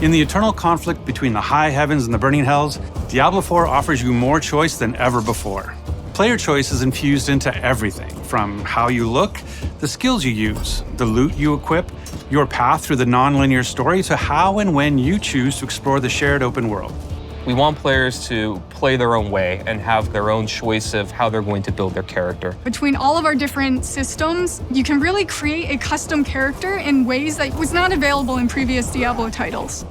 In the eternal conflict between the high heavens and the burning hells, Diablo IV offers you more choice than ever before. Player choice is infused into everything, from how you look, the skills you use, the loot you equip, your path through the non-linear story, to how and when you choose to explore the shared open world. We want players to play their own way and have their own choice of how they're going to build their character. Between all of our different systems, you can really create a custom character in ways that was not available in previous Diablo titles.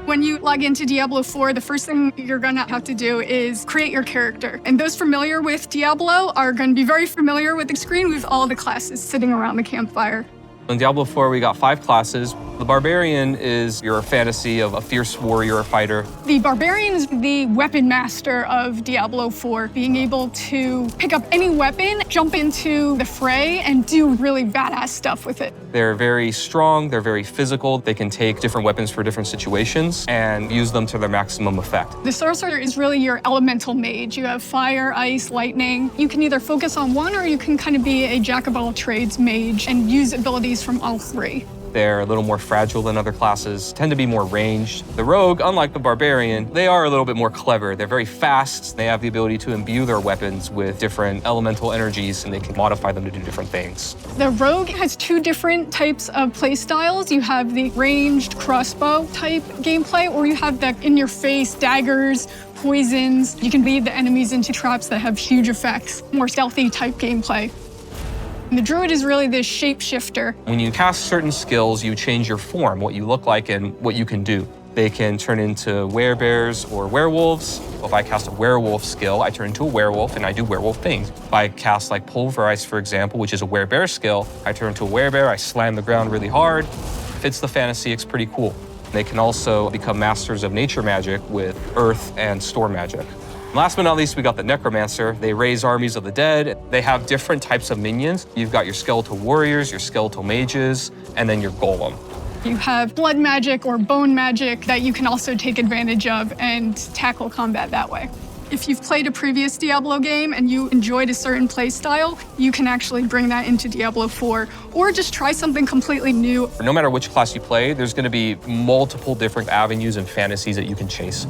When you log into Diablo IV, the first thing you're gonna have to do is create your character. And those familiar with Diablo are gonna be very familiar with the screen with all the classes sitting around the campfire. In Diablo IV, we got 5 classes. The Barbarian is your fantasy of a fierce warrior or fighter. The Barbarian is the weapon master of Diablo IV, being able to pick up any weapon, jump into the fray, and do really badass stuff with it. They're very strong, they're very physical. They can take different weapons for different situations and use them to their maximum effect. The Sorcerer is really your elemental mage. You have fire, ice, lightning. You can either focus on one or you can kind of be a jack-of-all-trades mage and use abilities from all 3. They're a little more fragile than other classes, tend to be more ranged. The Rogue, unlike the Barbarian, they are a little bit more clever. They're very fast. They have the ability to imbue their weapons with different elemental energies, and they can modify them to do different things. The Rogue has 2 different types of play styles. You have the ranged crossbow type gameplay, or you have the in-your-face daggers, poisons. You can lead the enemies into traps that have huge effects, more stealthy type gameplay. The Druid is really this shapeshifter. When you cast certain skills, you change your form, what you look like and what you can do. They can turn into werebears or werewolves. If I cast a werewolf skill, I turn into a werewolf and I do werewolf things. If I cast like Pulverize, for example, which is a werebear skill, I turn into a werebear, I slam the ground really hard. Fits the fantasy, it's pretty cool. They can also become masters of nature magic with earth and storm magic. Last but not least, we got the Necromancer. They raise armies of the dead. They have different types of minions. You've got your skeletal warriors, your skeletal mages, and then your golem. You have blood magic or bone magic that you can also take advantage of and tackle combat that way. If you've played a previous Diablo game and you enjoyed a certain play style, you can actually bring that into Diablo IV, or just try something completely new. No matter which class you play, there's going to be multiple different avenues and fantasies that you can chase.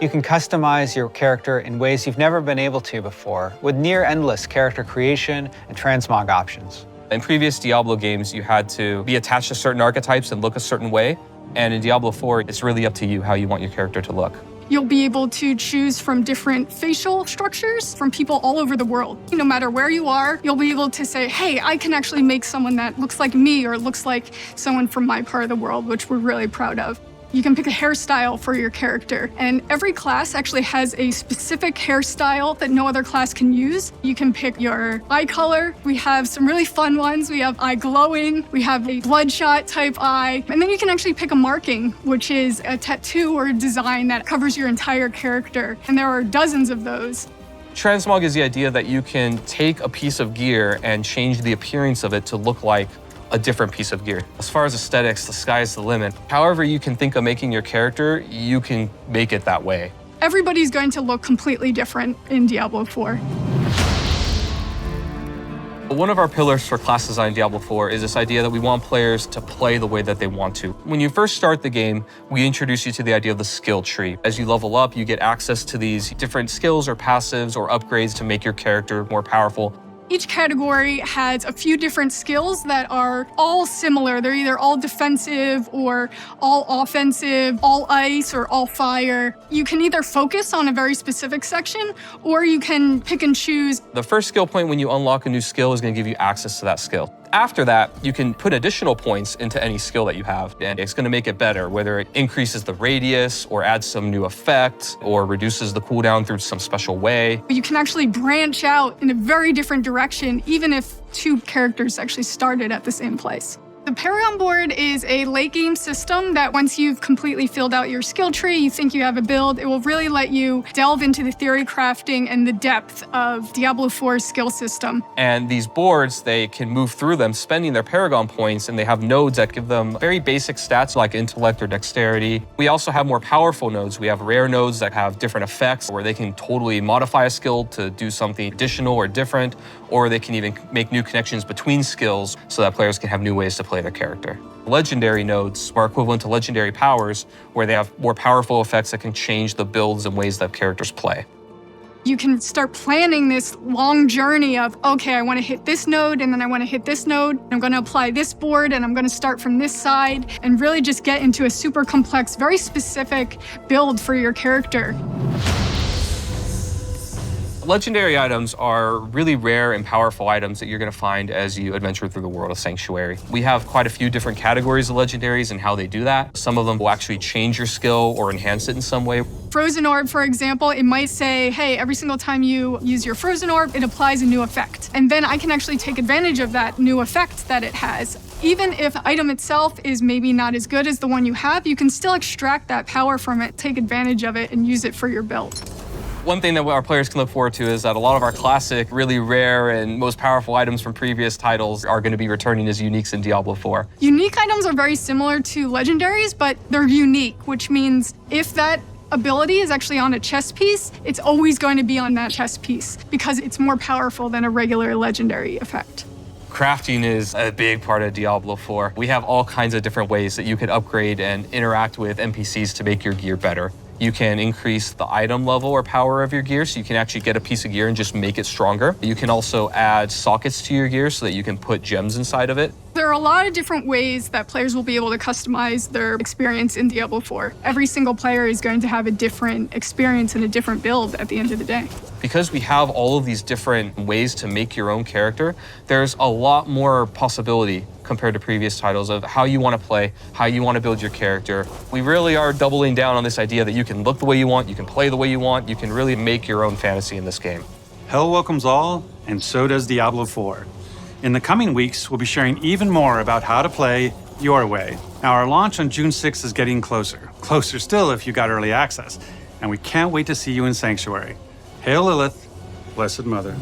You can customize your character in ways you've never been able to before, with near-endless character creation and transmog options. In previous Diablo games, you had to be attached to certain archetypes and look a certain way. And in Diablo IV, it's really up to you how you want your character to look. You'll be able to choose from different facial structures from people all over the world. No matter where you are, you'll be able to say, hey, I can actually make someone that looks like me or looks like someone from my part of the world, which we're really proud of. You can pick a hairstyle for your character, and every class actually has a specific hairstyle that no other class can use. You can pick your eye color. We have some really fun ones. We have eye glowing, we have a bloodshot type eye, and then you can actually pick a marking, which is a tattoo or a design that covers your entire character, and there are dozens of those. Transmog is the idea that you can take a piece of gear and change the appearance of it to look like a different piece of gear. As far as aesthetics, the sky's the limit. However you can think of making your character, you can make it that way. Everybody's going to look completely different in Diablo IV. One of our pillars for class design in Diablo IV is this idea that we want players to play the way that they want to. When you first start the game, we introduce you to the idea of the skill tree. As you level up, you get access to these different skills or passives or upgrades to make your character more powerful. Each category has a few different skills that are all similar. They're either all defensive or all offensive, all ice or all fire. You can either focus on a very specific section or you can pick and choose. The first skill point when you unlock a new skill is going to give you access to that skill. After that, you can put additional points into any skill that you have, and it's going to make it better, whether it increases the radius or adds some new effect or reduces the cooldown through some special way. You can actually branch out in a very different direction, even if 2 characters actually started at the same place. The Paragon board is a late game system that once you've completely filled out your skill tree, you think you have a build, it will really let you delve into the theory crafting and the depth of Diablo IV's skill system. And these boards, they can move through them spending their Paragon points, and they have nodes that give them very basic stats like intellect or dexterity. We also have more powerful nodes. We have rare nodes that have different effects where they can totally modify a skill to do something additional or different, or they can even make new connections between skills so that players can have new ways to play their character. Legendary nodes are equivalent to legendary powers, where they have more powerful effects that can change the builds and ways that characters play. You can start planning this long journey of, okay, I want to hit this node, and then I want to hit this node. I'm going to apply this board, and I'm going to start from this side, and really just get into a super complex, very specific build for your character. Legendary items are really rare and powerful items that you're going to find as you adventure through the world of Sanctuary. We have quite a few different categories of legendaries and how they do that. Some of them will actually change your skill or enhance it in some way. Frozen Orb, for example, it might say, hey, every single time you use your Frozen Orb, it applies a new effect. And then I can actually take advantage of that new effect that it has. Even if the item itself is maybe not as good as the one you have, you can still extract that power from it, take advantage of it, and use it for your build. One thing that our players can look forward to is that a lot of our classic, really rare, and most powerful items from previous titles are going to be returning as uniques in Diablo IV. Unique items are very similar to legendaries, but they're unique, which means if that ability is actually on a chess piece, it's always going to be on that chess piece because it's more powerful than a regular legendary effect. Crafting is a big part of Diablo IV. We have all kinds of different ways that you could upgrade and interact with NPCs to make your gear better. You can increase the item level or power of your gear, so you can actually get a piece of gear and just make it stronger. You can also add sockets to your gear so that you can put gems inside of it. There are a lot of different ways that players will be able to customize their experience in Diablo IV. Every single player is going to have a different experience and a different build at the end of the day. Because we have all of these different ways to make your own character, there's a lot more possibility compared to previous titles of how you want to play, how you want to build your character. We really are doubling down on this idea that you can look the way you want, you can play the way you want, you can really make your own fantasy in this game. Hell welcomes all, and so does Diablo IV. In the coming weeks, we'll be sharing even more about how to play your way. Now, our launch on June 6th is getting closer. Closer still if you got early access. And we can't wait to see you in Sanctuary. Hail Lilith, Blessed Mother.